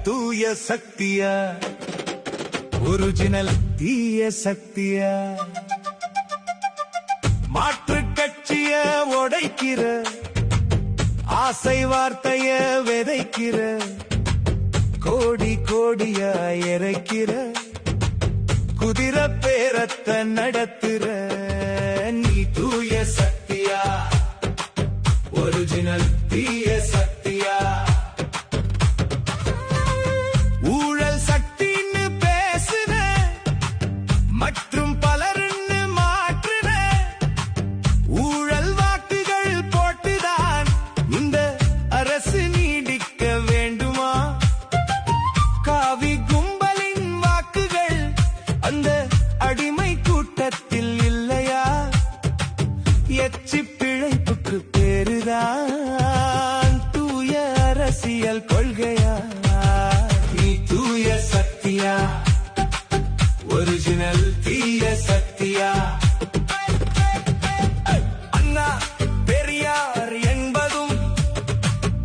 தூய சக்தியா ஒரிஜினல் தீய சக்தியா மாற்று கட்சிய உடைக்கிற ஆசை வார்த்தைய விதைக்கிற கோடி கோடியா இறைக்கிற குதிரை பேரத்தை நடத்துற நீ தூய சக்தியா ஒரிஜினல் தீய சக்தியா ஊழல் சக்தின்னு பேசுற மற்றும் பலருன்னு மாற்றுற ஊழல் வாக்குகள் போட்டுதான் இந்த அரசு நீடிக்க வேண்டுமா காவி கும்பலின் வாக்குகள் அந்த அடிமை கூட்டத்தில் இல்லையா எச்சி பிழைப்புக்கு பேருதான் தூய அரசியல் கொள்கையா நீ தூய சக்தியா ஒரிஜினல் தீய சக்தியா அண்ணா பெரியார் என்பதும்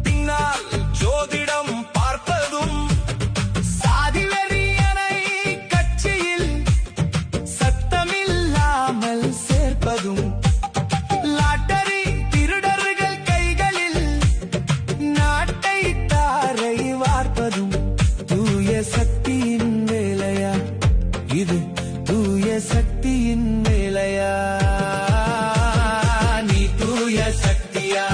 பின்னால் ஜோதிடம் பார்ப்பதும் சாதி வெறியனை கட்சியில் சத்தமில்லாமல் சேர்ப்பதும் லாட்டரி திருடர்கள் கைகளில் நாட்டை தாரை வார்ப்பதும் தூய சக்தியின் வேலையா இது தூய சக்தியின் வேலையா நீ தூய சக்தியா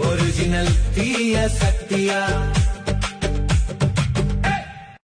ஒரிஜினல் தீய சக்தியா